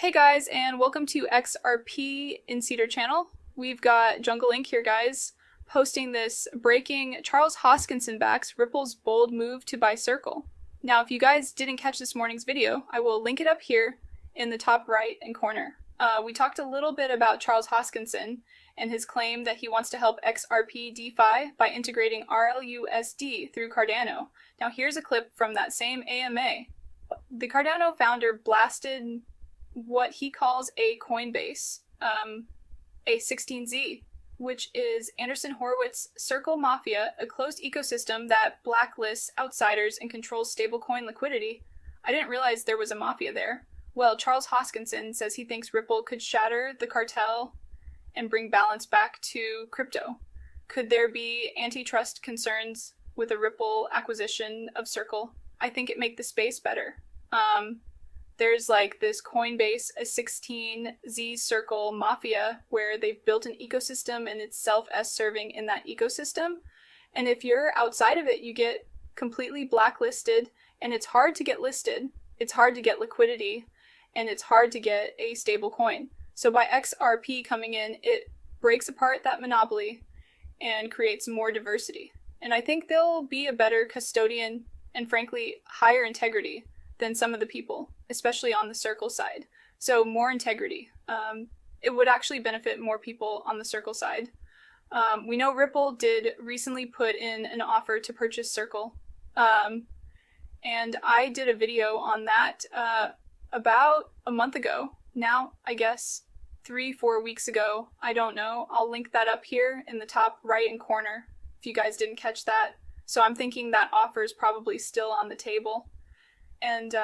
Hey guys, and welcome to XRP Insider channel. We've got Jungle Inc. here, guys, posting this breaking Charles Hoskinson backs Ripple's bold move to buy Circle. Now, if you guys didn't catch this morning's video, I will link it up here in the top right and corner. We talked a little bit about Charles Hoskinson and his claim that he wants to help XRP DeFi by integrating RLUSD through Cardano. Now, here's a clip from that same AMA. The Cardano founder blasted what he calls a Coinbase, a 16Z, which is Andreessen Horowitz Circle Mafia, a closed ecosystem that blacklists outsiders and controls stablecoin liquidity. I didn't realize there was a mafia there. Well, Charles Hoskinson says he thinks Ripple could shatter the cartel and bring balance back to crypto. Could there be antitrust concerns with a Ripple acquisition of Circle? I think it make the space better. There's like this Coinbase, a 16Z Circle Mafia, where they've built an ecosystem and it's self-serving in that ecosystem. And if you're outside of it, you get completely blacklisted, and it's hard to get listed, it's hard to get liquidity, and it's hard to get a stable coin. So by XRP coming in, it breaks apart that monopoly and creates more diversity. And I think they'll be a better custodian and frankly higher integrity than some of the people, especially on the Circle side. So more integrity. It would actually benefit more people on the Circle side. We know Ripple did recently put in an offer to purchase Circle. And I did a video on that about a month ago. Now, I guess 3-4 weeks ago. I don't know. I'll link that up here in the top right and corner if you guys didn't catch that. So I'm thinking that offer is probably still on the table. And,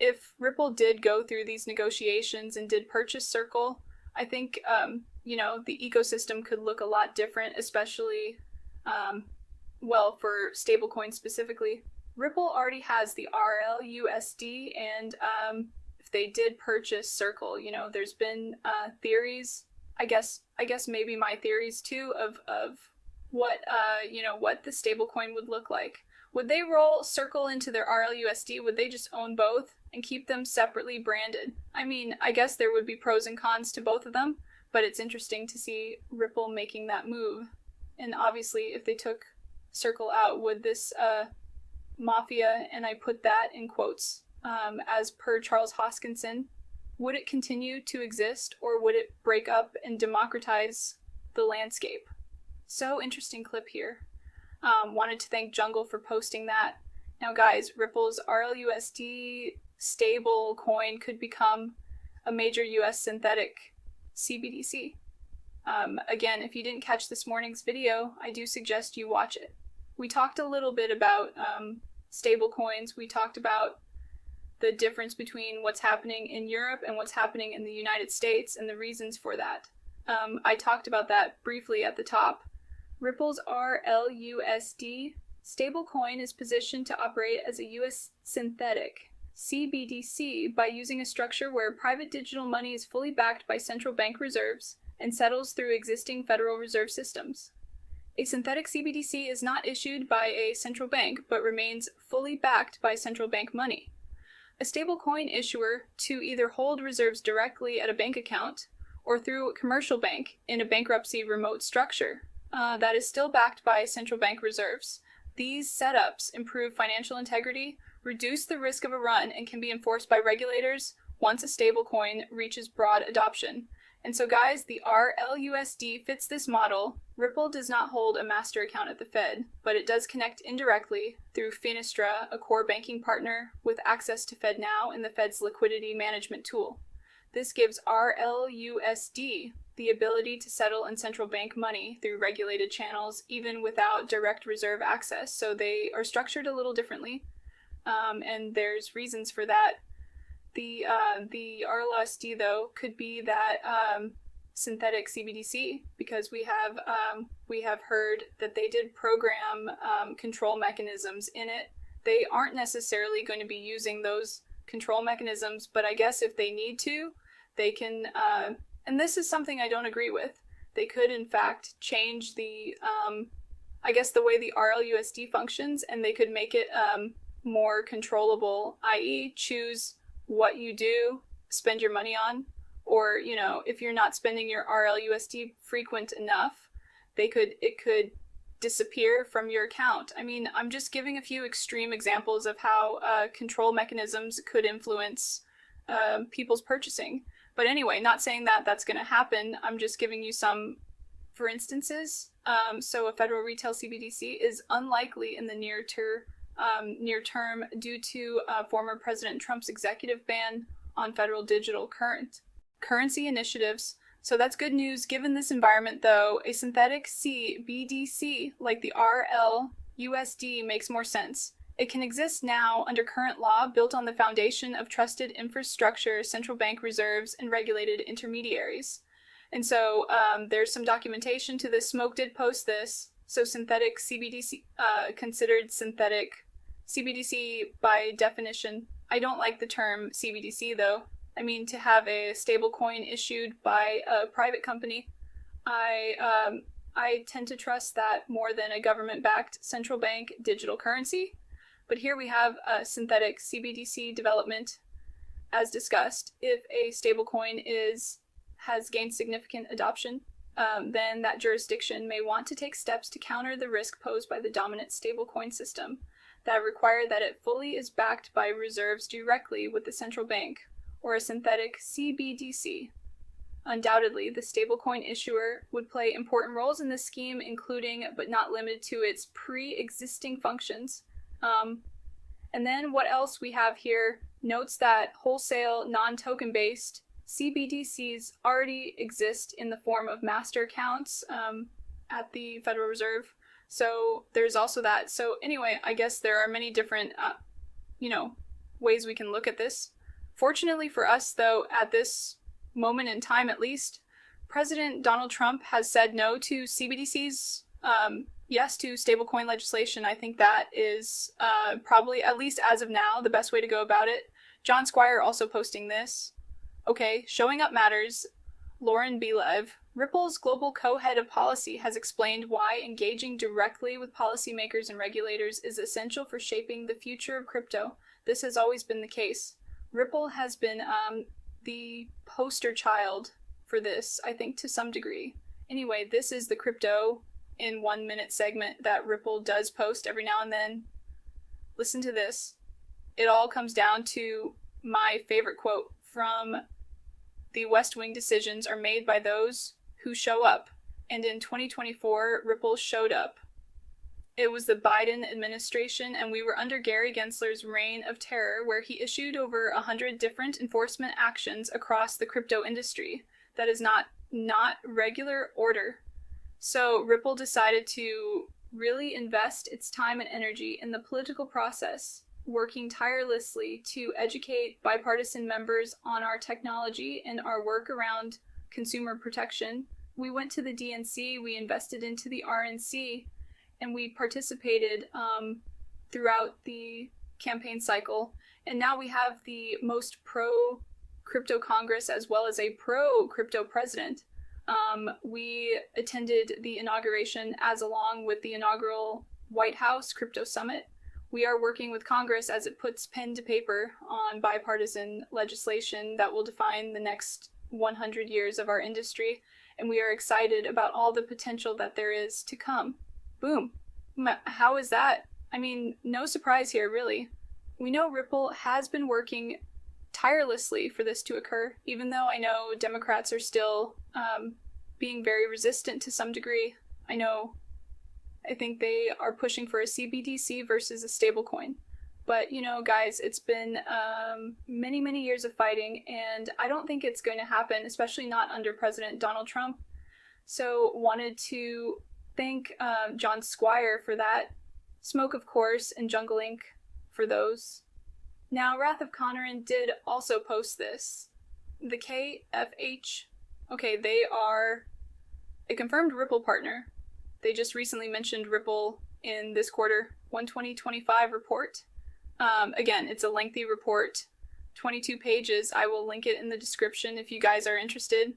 if Ripple did go through these negotiations and did purchase Circle, I think, the ecosystem could look a lot different, especially, for stablecoins specifically. Ripple already has the RLUSD, and if they did purchase Circle, there's been theories, I guess maybe my theories too, of what the stablecoin would look like. Would they roll Circle into their RLUSD? Would they just own both and keep them separately branded? I mean, I guess there would be pros and cons to both of them, but it's interesting to see Ripple making that move. And obviously, if they took Circle out, would this mafia, and I put that in quotes, as per Charles Hoskinson, would it continue to exist, or would it break up and democratize the landscape? So interesting clip here. Wanted to thank Jungle for posting that. Now guys, Ripple's RLUSD stable coin could become a major US synthetic CBDC. Again, if you didn't catch this morning's video, I do suggest you watch it. We talked a little bit about stable coins. We talked about the difference between what's happening in Europe and what's happening in the United States and the reasons for that. I talked about that briefly at the top. Ripple's RLUSD stablecoin is positioned to operate as a US synthetic CBDC by using a structure where private digital money is fully backed by central bank reserves and settles through existing Federal Reserve systems. A synthetic CBDC is not issued by a central bank but remains fully backed by central bank money. A stablecoin issuer to either hold reserves directly at a bank account or through a commercial bank in a bankruptcy remote structure that is still backed by central bank reserves. These setups improve financial integrity, reduce the risk of a run, and can be enforced by regulators once a stablecoin reaches broad adoption. And so guys, the RLUSD fits this model. Ripple does not hold a master account at the Fed, but it does connect indirectly through Finistra, a core banking partner with access to FedNow and the Fed's liquidity management tool. This gives RLUSD the ability to settle in central bank money through regulated channels, even without direct reserve access. So they are structured a little differently, and there's reasons for that. The RLUSD, though, could be that synthetic CBDC, because we have heard that they did program control mechanisms in it. They aren't necessarily going to be using those control mechanisms, but I guess if they need to, they can, and this is something I don't agree with, they could in fact change the, the way the RLUSD functions, and they could make it more controllable, i.e. choose what you do spend your money on, or, you know, if you're not spending your RLUSD frequent enough, it could disappear from your account. I mean, I'm just giving a few extreme examples of how control mechanisms could influence people's purchasing. But anyway, not saying that that's going to happen. I'm just giving you some for instances. So a federal retail CBDC is unlikely in the near term due to former President Trump's executive ban on federal digital currency initiatives. So that's good news. Given this environment, though, a synthetic CBDC like the RLUSD makes more sense. It can exist now under current law, built on the foundation of trusted infrastructure, central bank reserves, and regulated intermediaries. And so there's some documentation to this. Smoke did post this. So synthetic CBDC, considered synthetic CBDC by definition. I don't like the term CBDC though. I mean, to have a stablecoin issued by a private company, I tend to trust that more than a government-backed central bank digital currency. But here we have a synthetic CBDC development, as discussed. If a stablecoin has gained significant adoption, then that jurisdiction may want to take steps to counter the risk posed by the dominant stablecoin system that require that it fully is backed by reserves directly with the central bank, or a synthetic CBDC. Undoubtedly, the stablecoin issuer would play important roles in this scheme, including but not limited to its pre-existing functions. And then what else we have here notes that wholesale non-token based CBDCs already exist in the form of master accounts at the Federal Reserve. So there's also that. So anyway, I guess there are many different, ways we can look at this. Fortunately for us, though, at this moment in time at least, President Donald Trump has said no to CBDCs, yes to stablecoin legislation. I think that is probably, at least as of now, the best way to go about it. John Squire also posting this. Okay, showing up matters. Lauren Belev, Ripple's global co-head of policy, has explained why engaging directly with policymakers and regulators is essential for shaping the future of crypto. This has always been the case. Ripple has been the poster child for this, I think, to some degree. Anyway, this is the crypto in 1 minute segment that Ripple does post every now and then. Listen to this. It all comes down to my favorite quote from the West Wing: decisions are made by those who show up. And in 2024, Ripple showed up. It was the Biden administration, and we were under Gary Gensler's reign of terror, where he issued over 100 different enforcement actions across the crypto industry. That is not regular order. So Ripple decided to really invest its time and energy in the political process, working tirelessly to educate bipartisan members on our technology and our work around consumer protection. We went to the DNC, we invested into the RNC, and we participated throughout the campaign cycle. And now we have the most pro-crypto Congress as well as a pro-crypto president. We attended the inauguration along with the inaugural White House Crypto Summit. We are working with Congress as it puts pen to paper on bipartisan legislation that will define the next 100 years of our industry, and we are excited about all the potential that there is to come. Boom. How is that? I mean, no surprise here, really. We know Ripple has been working tirelessly for this to occur, even though I know Democrats are still being very resistant to some degree. I think they are pushing for a CBDC versus a stablecoin. But, guys, it's been many, many years of fighting, and I don't think it's going to happen, especially not under President Donald Trump. So wanted to thank John Squire for that. Smoke, of course, and Jungle Inc. for those. Now, Wrath of Conarin did also post this. The KFH, okay, they are a confirmed Ripple partner. They just recently mentioned Ripple in this quarter 1/2025 report. Again, it's a lengthy report, 22 pages. I will link it in the description if you guys are interested.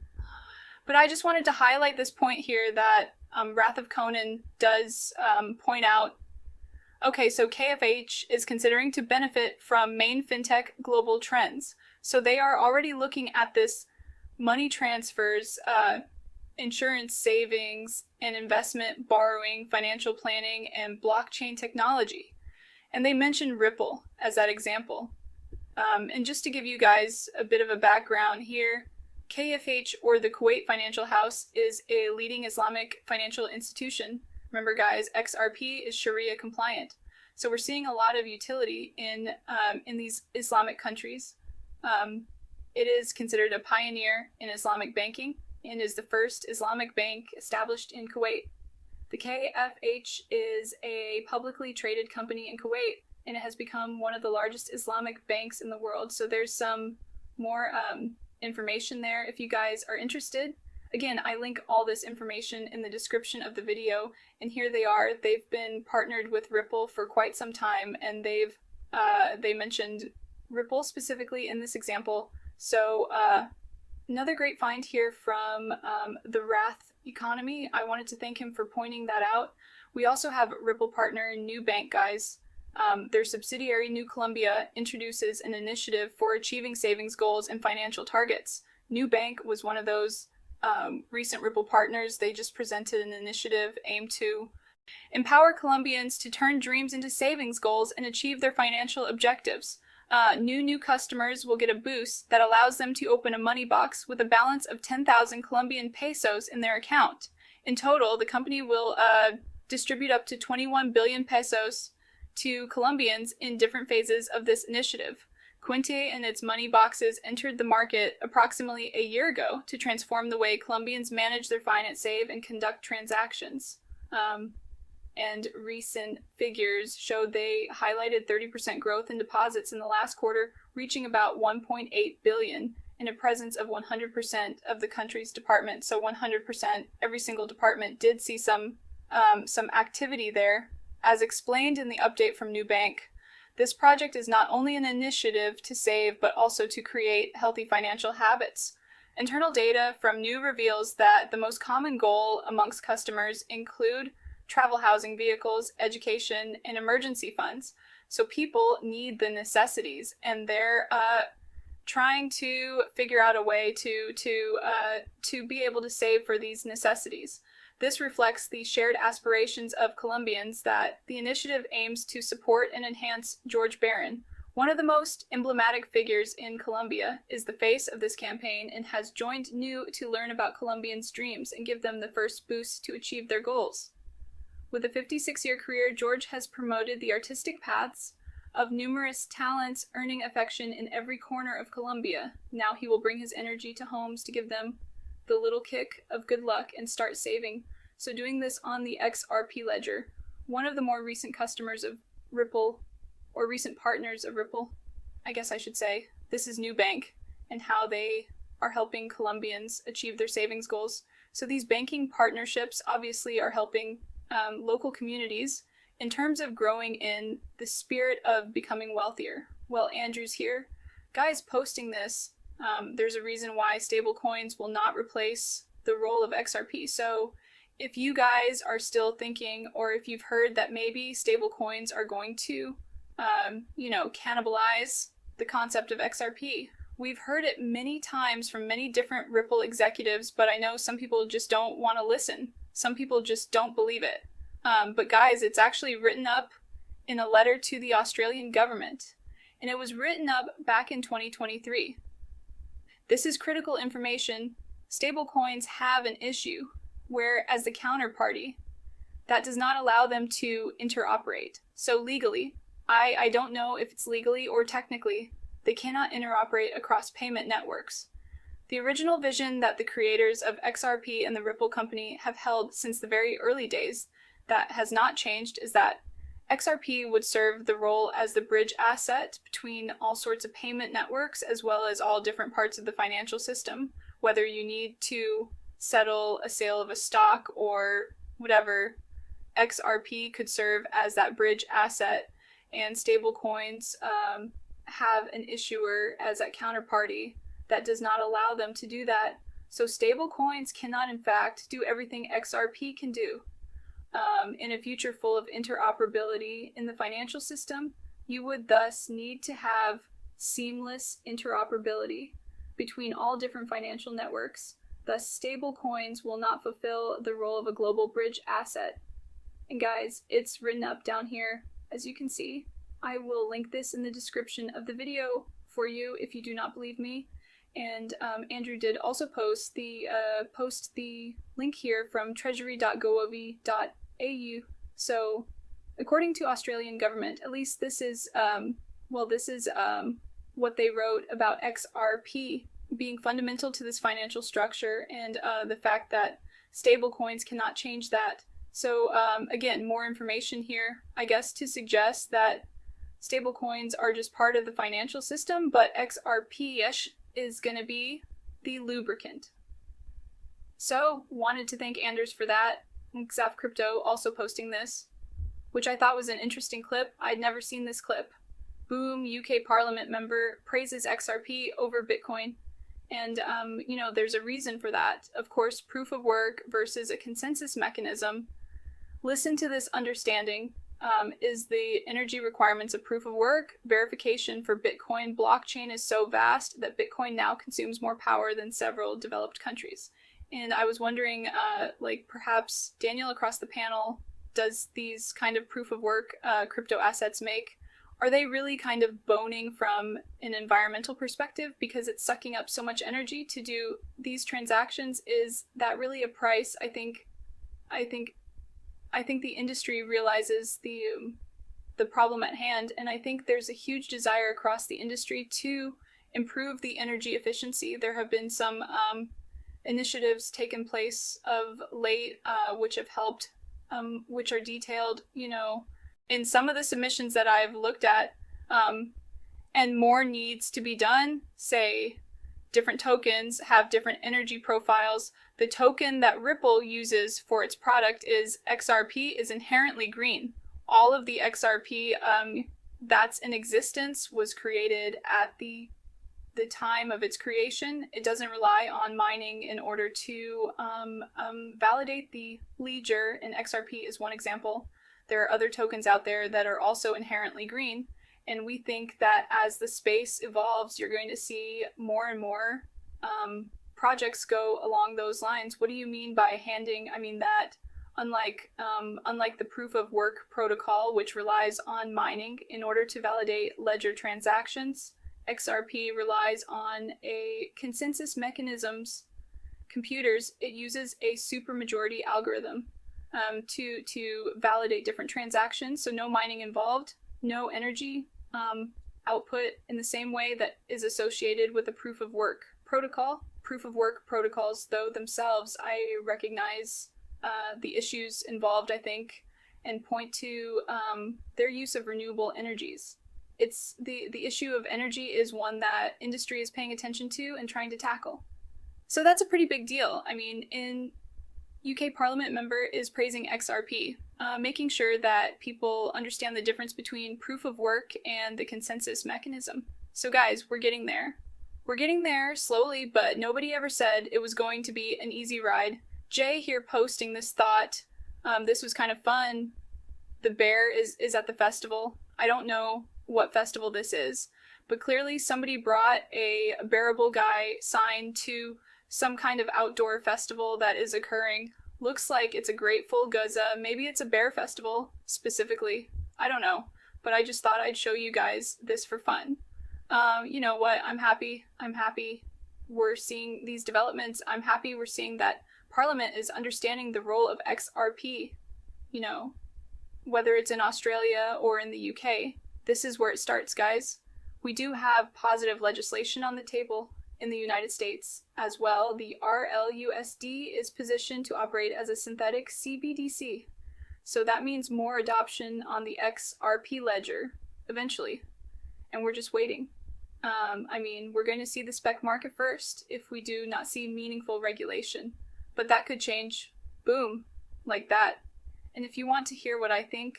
But I just wanted to highlight this point here that Wrath of Conan does point out. Okay, so KFH is considering to benefit from main fintech global trends. So they are already looking at this money transfers, insurance savings, and investment, borrowing, financial planning, and blockchain technology. And they mentioned Ripple as that example. And just to give you guys a bit of a background here, KFH, or the Kuwait Financial House, is a leading Islamic financial institution. Remember guys, XRP is Sharia compliant. So we're seeing a lot of utility in these Islamic countries. It is considered a pioneer in Islamic banking and is the first Islamic bank established in Kuwait. The KFH is a publicly traded company in Kuwait, and it has become one of the largest Islamic banks in the world. So there's some more information there if you guys are interested. Again, I link all this information in the description of the video, and here they are. They've been partnered with Ripple for quite some time, and they mentioned Ripple specifically in this example. So another great find here from the Wrath Economy. I wanted to thank him for pointing that out. We also have Ripple partner Nubank, guys. Their subsidiary New Columbia introduces an initiative for achieving savings goals and financial targets. Nubank was one of those recent Ripple partners. They just presented an initiative aimed to empower Colombians to turn dreams into savings goals and achieve their financial objectives. New customers will get a boost that allows them to open a money box with a balance of 10,000 Colombian pesos in their account. In total, the company will distribute up to 21 billion pesos to Colombians in different phases of this initiative. Quinte and its money boxes entered the market approximately a year ago to transform the way Colombians manage their finance, save, and conduct transactions. And recent figures showed they highlighted 30% growth in deposits in the last quarter, reaching about 1.8 billion in a presence of 100% of the country's departments. So 100%, every single department did see some activity there. As explained in the update from Nubank, this project is not only an initiative to save, but also to create healthy financial habits. Internal data from New reveals that the most common goal amongst customers include travel, housing, vehicles, education, and emergency funds. So people need the necessities, and they're trying to figure out a way to be able to save for these necessities. This reflects the shared aspirations of Colombians that the initiative aims to support and enhance. George Barron, one of the most emblematic figures in Colombia, is the face of this campaign and has joined New to learn about Colombians' dreams and give them the first boost to achieve their goals. With a 56-year career, George has promoted the artistic paths of numerous talents, earning affection in every corner of Colombia. Now he will bring his energy to homes to give them the little kick of good luck and start saving. So doing this on the XRP ledger. One of the more recent customers of Ripple, or recent partners of Ripple, I guess I should say, this is Nubank, and how they are helping Colombians achieve their savings goals. So these banking partnerships obviously are helping local communities in terms of growing in the spirit of becoming wealthier. Well, Andrew's here. Guys posting this, there's a reason why stablecoins will not replace the role of XRP. So if you guys are still thinking, or if you've heard that maybe stablecoins are going to, cannibalize the concept of XRP, we've heard it many times from many different Ripple executives, but I know some people just don't want to listen. Some people just don't believe it. But guys, it's actually written up in a letter to the Australian government, and it was written up back in 2023. This is critical information. Stablecoins have an issue where, as the counterparty, that does not allow them to interoperate. So legally, I don't know if it's legally or technically, they cannot interoperate across payment networks. The original vision that the creators of XRP and the Ripple company have held since the very early days, that has not changed, is that XRP would serve the role as the bridge asset between all sorts of payment networks, as well as all different parts of the financial system. Whether you need to settle a sale of a stock or whatever, XRP could serve as that bridge asset, and stablecoins have an issuer as that counterparty that does not allow them to do that. So stablecoins cannot, in fact, do everything XRP can do. In a future full of interoperability in the financial system, you would thus need to have seamless interoperability between all different financial networks. Thus, stablecoins will not fulfill the role of a global bridge asset. And guys, it's written up down here, as you can see. I will link this in the description of the video for you if you do not believe me. And Andrew did also post the link here from treasury.gov.au. So, according to Australian government, at least this is what they wrote about XRP being fundamental to this financial structure, and the fact that stablecoins cannot change that. So again, more information here, I guess, to suggest that stablecoins are just part of the financial system, but XRP is going to be the lubricant. So, wanted to thank Anders for that. Xaf Crypto also posting this, which I thought was an interesting clip. I'd never seen this clip. Boom, UK Parliament member praises XRP over Bitcoin. And, there's a reason for that. Of course, proof of work versus a consensus mechanism. Listen to this understanding. Is the energy requirements of proof of work. Verification for Bitcoin blockchain is so vast that Bitcoin now consumes more power than several developed countries. And I was wondering, perhaps Daniel across the panel, does these kind of proof of work crypto assets make? Are they really kind of boning from an environmental perspective because it's sucking up so much energy to do these transactions? Is that really a price? I think the industry realizes the problem at hand, and I think there's a huge desire across the industry to improve the energy efficiency. There have been some initiatives taken place of late which have helped, which are detailed, in some of the submissions that I've looked at, and more needs to be done. Say, different tokens have different energy profiles. The token that Ripple uses for its product is XRP is inherently green. All of the XRP that's in existence was created at the time of its creation. It doesn't rely on mining in order to validate the ledger, and XRP is one example. There are other tokens out there that are also inherently green, and we think that as the space evolves, you're going to see more and more projects go along those lines. What do you mean by handing? I mean that unlike the proof of work protocol, which relies on mining in order to validate ledger transactions, XRP relies on a consensus mechanisms. Computers, it uses a supermajority algorithm to validate different transactions. So no mining involved, no energy output in the same way that is associated with a proof of work protocol. Proof of work protocols, though themselves, I recognize the issues involved, I think, and point to their use of renewable energies. It's the issue of energy is one that industry is paying attention to and trying to tackle. So that's a pretty big deal. I mean, UK Parliament member is praising XRP, making sure that people understand the difference between proof of work and the consensus mechanism. So guys, we're getting there. We're getting there slowly, but nobody ever said it was going to be an easy ride. Jay here posting this thought. This was kind of fun. The bear is at the festival. I don't know what festival this is, but clearly somebody brought a bearable guy sign to some kind of outdoor festival that is occurring. Looks like it's a Grateful Guzza. Maybe it's a bear festival specifically. I don't know, but I just thought I'd show you guys this for fun. You know what? I'm happy we're seeing these developments. I'm happy we're seeing that Parliament is understanding the role of XRP, whether it's in Australia or in the UK. This is where it starts, guys. We do have positive legislation on the table in the United States as well. The RLUSD is positioned to operate as a synthetic CBDC. So that means more adoption on the XRP ledger eventually. And we're just waiting. We're going to see the spec market first if we do not see meaningful regulation. But that could change, boom, like that. And if you want to hear what I think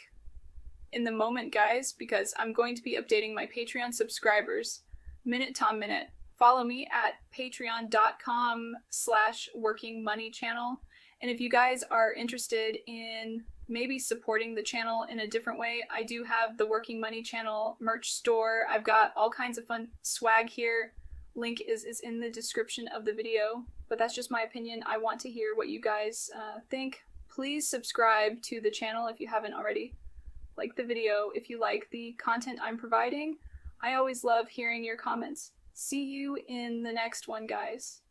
in the moment, guys, because I'm going to be updating my Patreon subscribers minute to minute, follow me at patreon.com/workingmoneychannel. And if you guys are interested in maybe supporting the channel in a different way, I do have the Working Money channel merch store. I've got all kinds of fun swag here. Link is in the description of the video, but that's just my opinion. I want to hear what you guys think. Please subscribe to the channel if you haven't already. Like the video if you like the content I'm providing. I always love hearing your comments. See you in the next one, guys.